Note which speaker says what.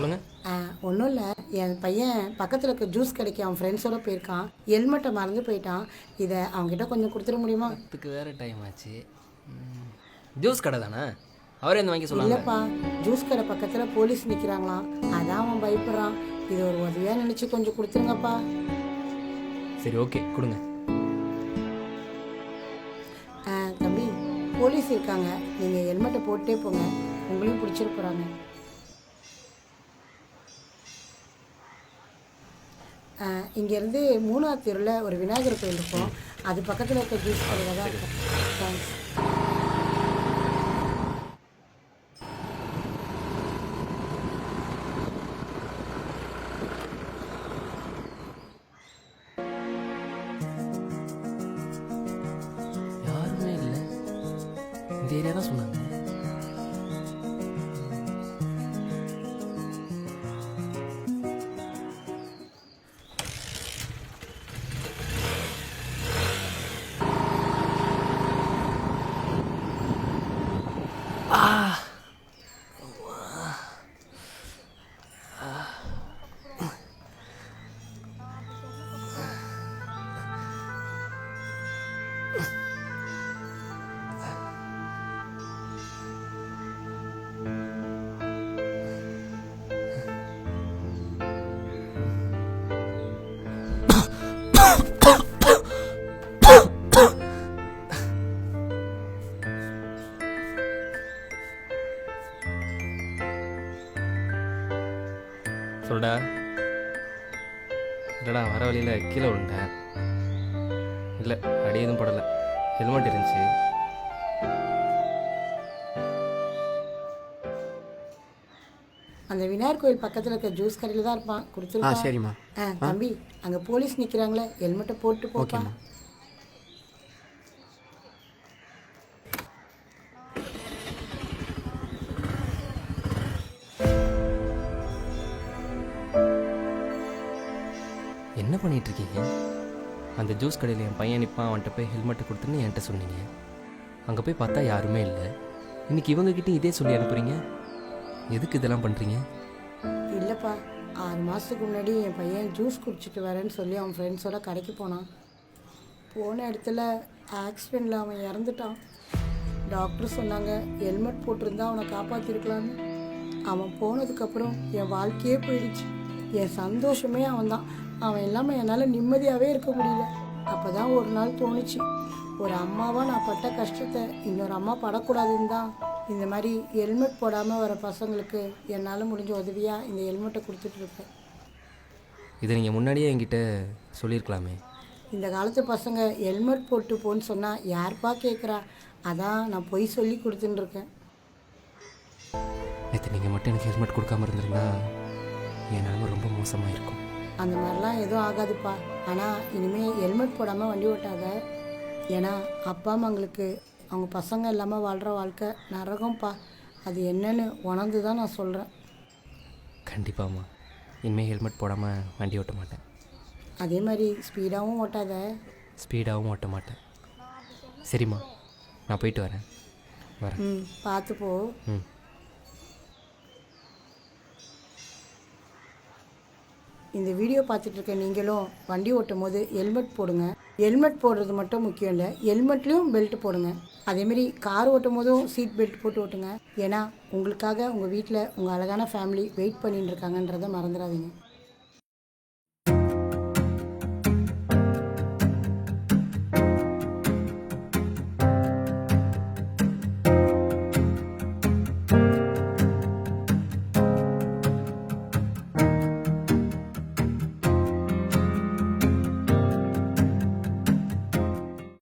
Speaker 1: சொல்லுங்கள்.
Speaker 2: ஒன்றும் இல்லை, என் பையன் பக்கத்தில் இருக்க ஜூஸ் கடைக்கு அவன் ஃப்ரெண்ட்ஸோடு போயிருக்கான். ஹெல்மெட்டை மறந்து போயிட்டான். இதை அவங்ககிட்ட கொஞ்சம் கொடுத்துட முடியுமா?
Speaker 1: அதுக்கு வேறு டைம் ஆச்சு. ஜூஸ் கடை தானே, அவரே இந்த வாங்கி சொல்லுங்க.
Speaker 2: இல்லைப்பா, ஜூஸ் கடை பக்கத்தில் போலீஸ் நிற்கிறாங்களாம், அதான் அவன் பயப்படுறான். இது ஒரு உதவியாக நினச்சி கொஞ்சம் கொடுத்துருங்கப்பா.
Speaker 1: சரி, ஓகே, கொடுங்க.
Speaker 2: தம்பி, போலீஸ் இருக்காங்க, நீங்கள் ஹெல்மெட்டை போட்டே போங்க, உங்களையும் பிடிச்சிட்டு போகிறாங்க. இங்கேருந்து 3ஆவது தெருவில் ஒரு விநாயகர் கோயில் இருக்கும், அது பக்கத்தில் இருக்க ஜூஸ் கடையில் தான் இருக்கும். தேங்க்ஸ்.
Speaker 1: யாருமே இல்லை, இந்த ஏரியா தான் சொன்னாங்க. சொல்டா. இல்லைடா, வர வழியில் கீழே விழுந்தேன். இல்லை, அடி எதுவும் படலை, ஹெல்மெட் இருந்துச்சு.
Speaker 2: அந்த விநாயகர் கோயில் பக்கத்தில் இருக்க ஜூஸ் கடையில் தான் இருப்பான், கொடுத்துருக்கா.
Speaker 3: சரிம்மா.
Speaker 2: தம்பி, அங்கே போலீஸ் நிற்கிறாங்களே, ஹெல்மெட்டை போட்டு போப்பா.
Speaker 1: என்ன பண்ணிகிட்ருக்கீங்க? அந்த ஜூஸ் கடையில் என் பையன் நிற்பான், அவன்கிட்ட போய் ஹெல்மெட்டை கொடுத்துன்னு என்கிட்ட சொன்னீங்க. அங்கே போய் பார்த்தா யாருமே இல்லை. இன்றைக்கி இவங்ககிட்ட இதே சொல்லி அனுப்புகிறீங்க. எதுக்கு இதெல்லாம் பண்ணுறீங்க?
Speaker 2: இல்லைப்பா, 6 மாதத்துக்கு முன்னாடி என் பையன் ஜூஸ் குடிச்சிட்டு வரேன்னு சொல்லி அவன் ஃப்ரெண்ட்ஸோட கடைக்கு போனான். போன இடத்துல ஆக்சிடெண்ட்டில் அவன் இறந்துட்டான். டாக்டர் சொன்னாங்க ஹெல்மெட் போட்டிருந்தா அவனை காப்பாற்றிருக்கலான்னு. அவன் போனதுக்கப்புறம் என் வாழ்க்கையே போயிடுச்சு. என் சந்தோஷமே அவன்தான். அவன் இல்லாமல் என்னால் நிம்மதியாகவே இருக்க முடியல. அப்போ தான் ஒரு நாள் தோணுச்சு, ஒரு அம்மாவாக நான் பட்ட கஷ்டத்தை இன்னொரு அம்மா படக்கூடாதுன்னு தான் இந்த மாதிரி ஹெல்மெட் போடாமல் வர பசங்களுக்கு என்னால் முடிஞ்ச உதவியாக இந்த ஹெல்மெட்டை கொடுத்துட்ருப்பேன்.
Speaker 1: இதை நீங்கள் முன்னாடியே என்கிட்ட சொல்லியிருக்கலாமே.
Speaker 2: இந்த காலத்து பசங்க ஹெல்மெட் போட்டு போன்னு சொன்னால் யார்ப்பா கேட்குறா? அதான் நான் பொய் சொல்லி கொடுத்துட்டுருக்கேன்.
Speaker 1: நேற்று நீங்கள் மட்டும் எனக்கு ஹெல்மெட் கொடுக்காம இருந்திருந்தா என் நிலைமை ரொம்ப மோசமாக இருக்கும்.
Speaker 2: அந்த மாதிரிலாம் எதுவும் ஆகாதுப்பா. ஆனால் இனிமேல் ஹெல்மெட் போடாமல் வண்டி ஓட்டாத. ஏன்னா அப்பா அம்மாங்களுக்கு அவங்க பசங்க இல்லாமல் வாழ்கிற வாழ்க்கை நரகம்ப்பா. அது என்னன்னு உணர்ந்து தான் நான் சொல்கிறேன்.
Speaker 1: கண்டிப்பாம்மா, இனிமேல் ஹெல்மெட் போடாமல் வண்டி ஓட்ட மாட்டேன்.
Speaker 2: அதே மாதிரி ஸ்பீடாகவும் ஓட்டாத.
Speaker 1: ஸ்பீடாகவும் ஓட்ட மாட்டேன். சரிம்மா, நான் போயிட்டு வரேன்.
Speaker 2: பார்த்து போ. இந்த வீடியோ பார்த்துட்டு இருக்க நீங்களும் வண்டி ஓட்டும் போது ஹெல்மெட் போடுங்க. ஹெல்மெட் போடுறது மட்டும் முக்கியம் இல்லை, ஹெல்மெட்லேயும் பெல்ட் போடுங்க. அதேமாரி கார் ஓட்டும் போதும் சீட் பெல்ட் போட்டு ஓட்டுங்க. ஏன்னா உங்களுக்காக உங்கள் வீட்டில் உங்கள் அழகான ஃபேமிலி வெயிட் பண்ணிட்டு இருக்காங்கன்றதை மறந்துடாதீங்க.